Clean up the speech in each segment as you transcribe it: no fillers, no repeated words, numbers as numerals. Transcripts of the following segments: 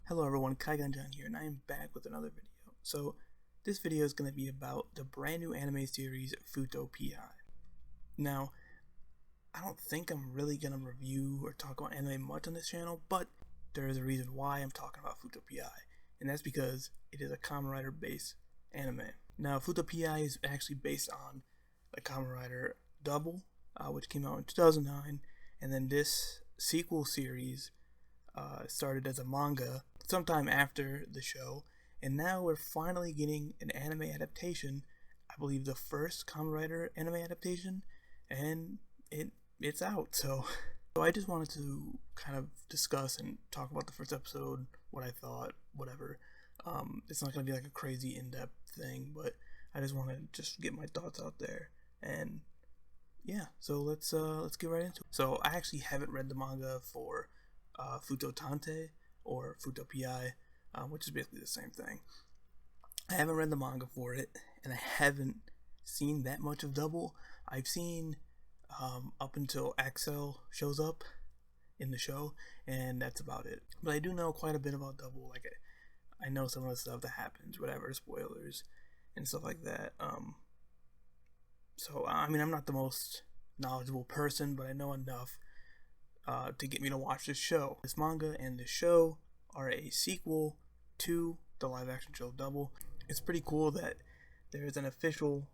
Hello everyone, Kaigan here, and I am back with another video. So, this video is going to be about the brand new anime series, Futo-Pi. Now, I don't think I'm really going to review or talk about anime much on this channel, but there is a reason why I'm talking about Futo-Pi, and that's because it is a Kamen Rider based anime. Now, Futo-Pi is actually based on the Kamen Rider Double, which came out in 2009, and then this sequel series started as a manga sometime after the show, and now we're finally getting an anime adaptation. I believe the first Kamen Rider anime adaptation, and it's out. So I just wanted to kind of discuss and talk about the first episode, what I thought, whatever. It's not gonna be like a crazy in-depth thing, but I just want to just get my thoughts out there. And yeah, so let's get right into it. So I actually haven't read the manga for Futo Tante or Futo-Pi, which is basically the same thing. I haven't read the manga for it, and I haven't seen that much of Double. I've seen up until Axel shows up in the show, and that's about it. But I do know quite a bit about Double. Like I know some of the stuff that happens, whatever, spoilers and stuff like that. So I mean, I'm not the most knowledgeable person, but I know enough to get me to watch this show. This manga and this show are a sequel to the live action show Double. It's pretty cool that there is an official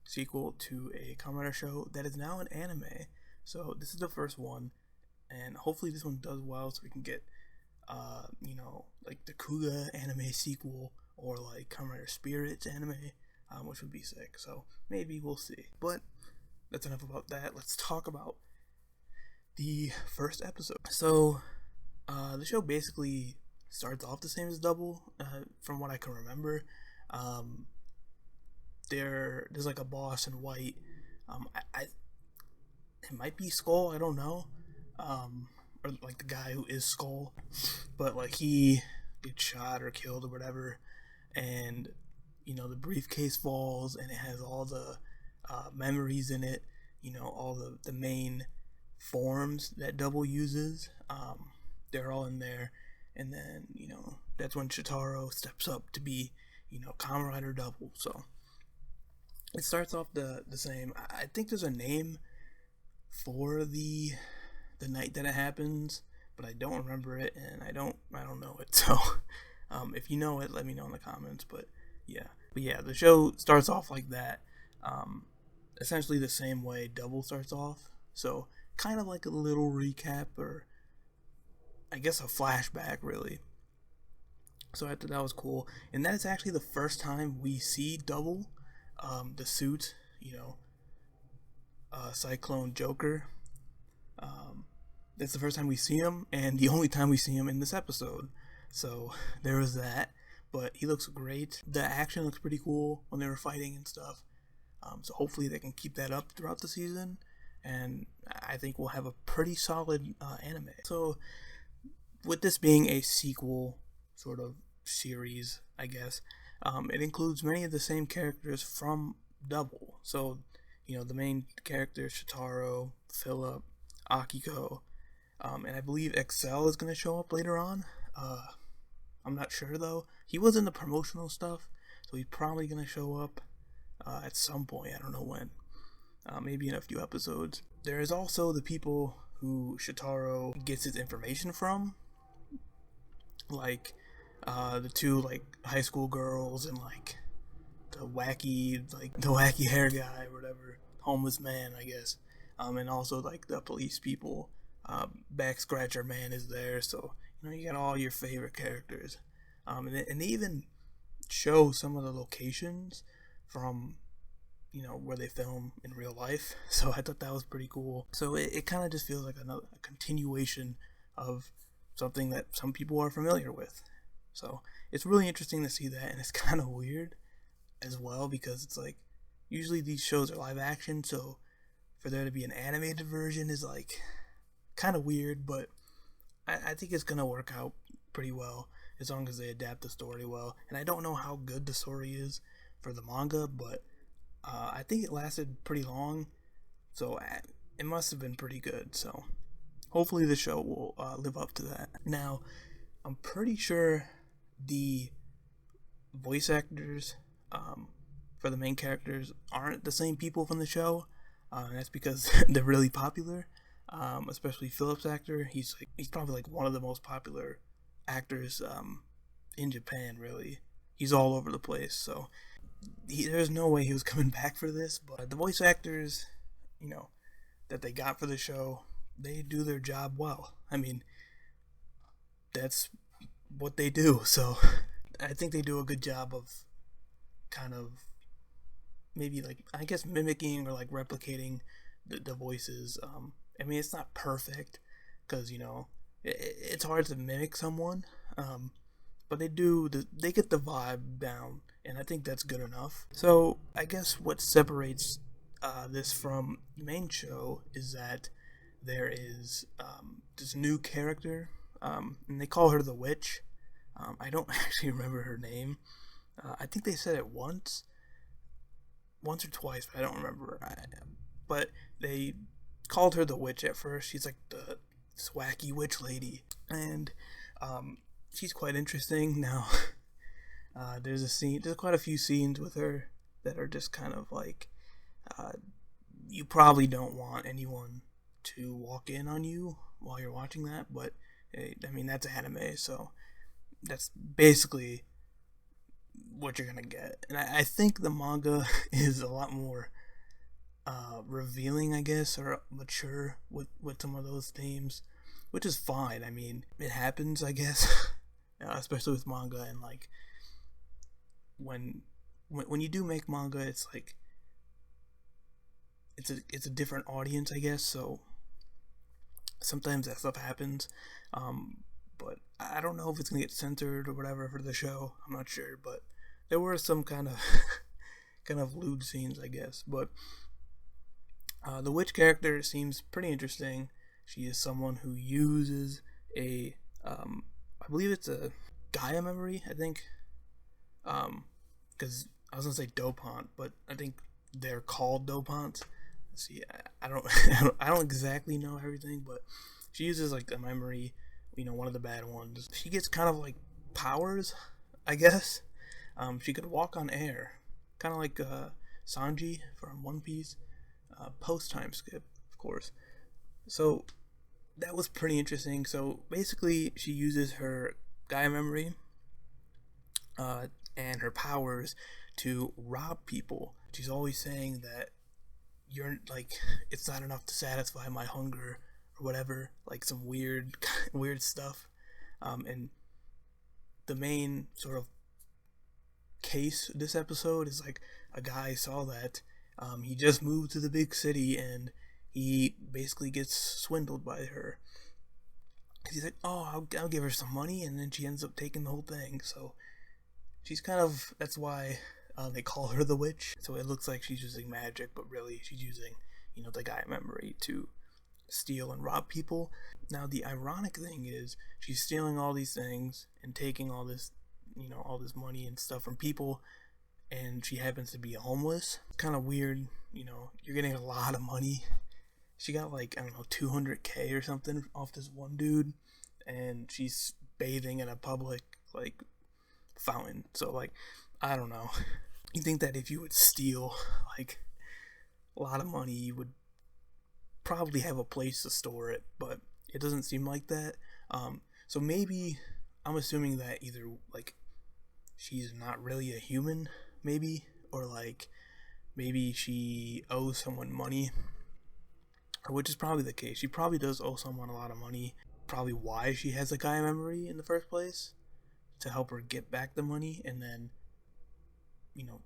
sequel to a Kamen Rider show that is now an anime. So this is the first one, and hopefully this one does well so we can get like the Kuga anime sequel or like Kamen Rider Spirits anime, which would be sick. So maybe we'll see. But that's enough about that. Let's talk about the first episode. So the show basically starts off the same as Double, from what I can remember. There's like a boss in white. It might be Skull, I don't know, or like the guy who is Skull, but like he gets shot or killed or whatever, and the briefcase falls and it has all the memories in it, all the main forms that Double uses. They're all in there, and then that's when Shotaro steps up to be Kamen Rider Double. So it starts off the same. I think there's a name for the night that it happens, but I don't remember it, and I don't know it. So if you know it, let me know in the comments. But yeah, the show starts off like that, essentially the same way Double starts off. So kind of like a little recap, or I guess a flashback, really. So I thought that was cool, and that is actually the first time we see Double, the suit, Cyclone Joker. That's the first time we see him, and the only time we see him in this episode. So there was that, but he looks great. The action looks pretty cool when they were fighting and stuff. So hopefully they can keep that up throughout the season, and I think we'll have a pretty solid anime. So with this being a sequel sort of series, I guess, it includes many of the same characters from Double. So the main characters, Shotaro, Philip, Akiko, and I believe Excel is going to show up later on. I'm not sure though. He was in the promotional stuff, so he's probably going to show up at some point. I don't know when. Maybe in a few episodes. There is also the people who Shotaro gets his information from, like the two like high school girls and like the wacky hair guy or whatever, homeless man, I guess, and also like the police people. Back Scratcher Man is there, so you got all your favorite characters, and they even show some of the locations from where they film in real life. So I thought that was pretty cool. So it kind of just feels like a continuation of something that some people are familiar with. So it's really interesting to see that, and it's kind of weird as well, because it's like usually these shows are live action, so for there to be an animated version is like kind of weird, but I think it's gonna work out pretty well as long as they adapt the story well. And I don't know how good the story is for the manga, but I think it lasted pretty long, so it must have been pretty good. So hopefully the show will live up to that. Now, I'm pretty sure the voice actors for the main characters aren't the same people from the show. And that's because they're really popular. Especially Philip's actor. He's probably like one of the most popular actors in Japan. Really, he's all over the place. So there's no way he was coming back for this. But the voice actors, you know, that they got for the show, they do their job well. I mean, that's what they do. So I think they do a good job of kind of maybe like, I guess, mimicking or like replicating the voices. I mean, it's not perfect because it's hard to mimic someone, but they get the vibe down, and I think that's good enough. So I guess what separates this from the main show is that there is this new character, and they call her the Witch. I don't actually remember her name. I think they said it once or twice, but I don't remember. But they called her the Witch at first. She's like the swacky witch lady, and she's quite interesting. Now, there's quite a few scenes with her that are just kind of like, you probably don't want anyone to walk in on you while you're watching that, but I mean, that's anime, so that's basically what you're gonna get. And I think the manga is a lot more revealing, I guess, or mature with some of those themes, which is fine. I mean, it happens, I guess, especially with manga. And like when you do make manga, it's like it's a different audience, I guess. So sometimes that stuff happens, but I don't know if it's gonna get censored or whatever for the show. I'm not sure, but there were some kind of lewd scenes, I guess. But the witch character seems pretty interesting. She is someone who uses I believe it's a Gaia memory, I think. Because I was gonna say dopant, but I think they're called dopants. See, I don't, I don't exactly know everything, but she uses like a memory, one of the bad ones. She gets kind of like powers, I guess. She could walk on air, kind of like Sanji from One Piece. Post time skip, of course. So that was pretty interesting. So basically, she uses her Gaia memory and her powers to rob people. She's always saying that it's not enough to satisfy my hunger or whatever, like some weird stuff. And the main sort of case this episode is like a guy saw that. He just moved to the big city and he basically gets swindled by her. He's like, oh, I'll give her some money, and then she ends up taking the whole thing. So she's that's why they call her the witch. So it looks like she's using magic, but really she's using, the Gaia memory to steal and rob people. Now, the ironic thing is she's stealing all these things and taking all this, all this money and stuff from people, and she happens to be homeless. Kind of weird, you're getting a lot of money. She got like, I don't know, 200K or something off this one dude, and she's bathing in a public like fountain. So like, I don't know. You think that if you would steal like a lot of money, you would probably have a place to store it, but it doesn't seem like that. So maybe I'm assuming that either like she's not really a human, maybe, or like maybe she owes someone money, which is probably the case. She probably does owe someone a lot of money. Probably why she has a Gaia memory in the first place, to help her get back the money, and then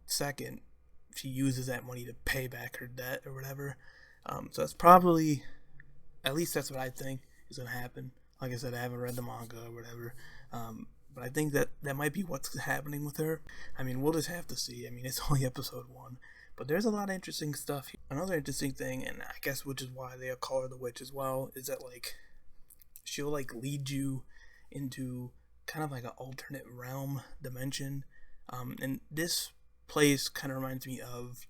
second, she uses that money to pay back her debt or whatever. So that's probably, at least that's what I think is gonna happen. Like I said, I haven't read the manga or whatever, but I think that might be what's happening with her. I mean, we'll just have to see. I mean, it's only episode 1, but there's a lot of interesting stuff here. Another interesting thing, and I guess which is why they call her the witch as well, is that like she'll like lead you into kind of like an alternate realm dimension, and this place kind of reminds me of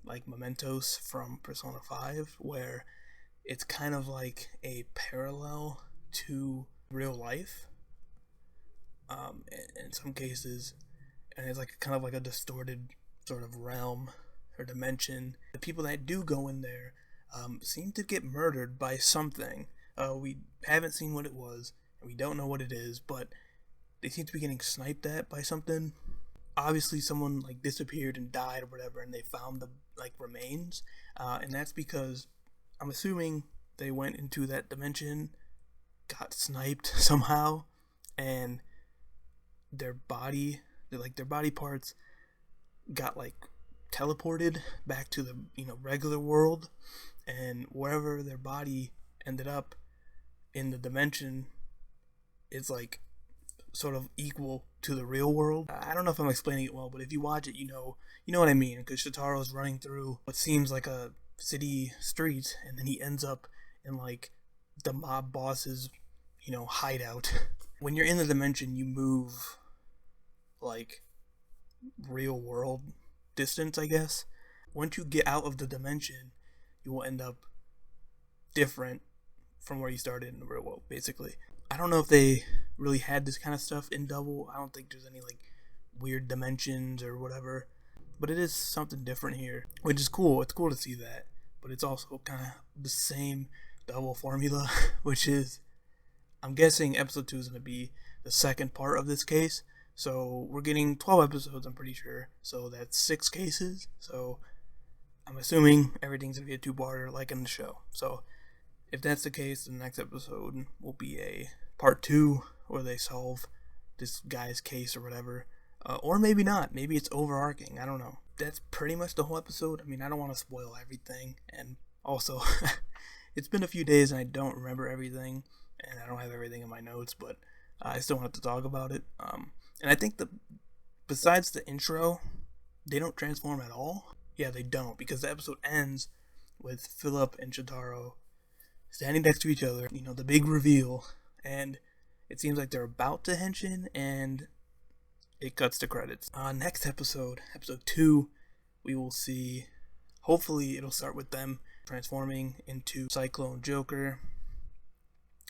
like Mementos from Persona 5, where it's kind of like a parallel to real life. in some cases, and it's like kind of like a distorted sort of realm or dimension. The people that do go in there seem to get murdered by something. We haven't seen what it was, and we don't know what it is, but they seem to be getting sniped at by something. Obviously, someone like disappeared and died or whatever, and they found the like remains, and that's because I'm assuming they went into that dimension, got sniped somehow, and their body, their body parts, got like teleported back to the regular world, and wherever their body ended up in the dimension is like sort of equal to the real world. I don't know if I'm explaining it well, but if you watch it, you know what I mean. Because Shotaro's running through what seems like a city street, and then he ends up in like the mob boss's, hideout. When you're in the dimension, you move like real world distance, I guess. Once you get out of the dimension, you will end up different from where you started in the real world, basically. I don't know if they really had this kind of stuff in Double. I don't think there's any like weird dimensions or whatever, but it is something different here, which is cool. It's cool to see that, but it's also kind of the same Double formula, which is, I'm guessing episode 2 is going to be the second part of this case. So we're getting 12 episodes, I'm pretty sure. So that's 6 cases. So I'm assuming everything's going to be a 2-parter like in the show. So if that's the case, the next episode will be a part 2 where they solve this guy's case or whatever. Or maybe not. Maybe it's overarching. I don't know. That's pretty much the whole episode. I mean, I don't want to spoil everything. And also, it's been a few days and I don't remember everything. And I don't have everything in my notes, but I still wanted to talk about it. And I think besides the intro, they don't transform at all. Yeah, they don't, because the episode ends with Philip and Shotaro standing next to each other, the big reveal, and it seems like they're about to henshin, and it cuts to credits. Next episode 2, we will see, hopefully it'll start with them transforming into Cyclone Joker,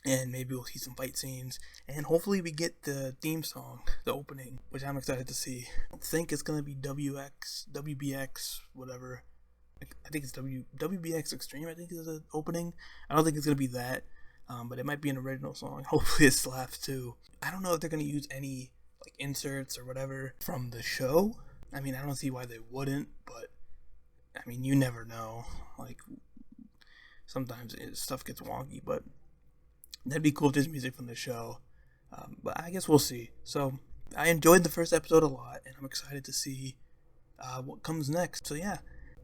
and maybe we'll see some fight scenes, and hopefully we get the theme song, the opening, which I'm excited to see. I don't think it's going to be WBX, whatever. I think it's WBX Extreme, I think is the opening. I don't think it's going to be that, but it might be an original song. Hopefully it slaps too. I don't know if they're going to use any like inserts or whatever from the show. I mean, I don't see why they wouldn't, but I mean, you never know. Like, sometimes stuff gets wonky, but that'd be cool if there's music from the show. But I guess we'll see. So I enjoyed the first episode a lot, and I'm excited to see what comes next. So yeah,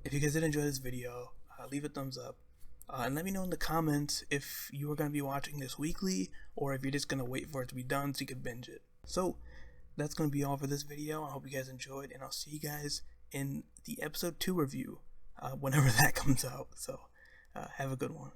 if you guys did enjoy this video, leave a thumbs up. And let me know in the comments if you are going to be watching this weekly, or if you're just going to wait for it to be done so you can binge it. So that's going to be all for this video. I hope you guys enjoyed, and I'll see you guys in the episode 2 review whenever that comes out. So have a good one.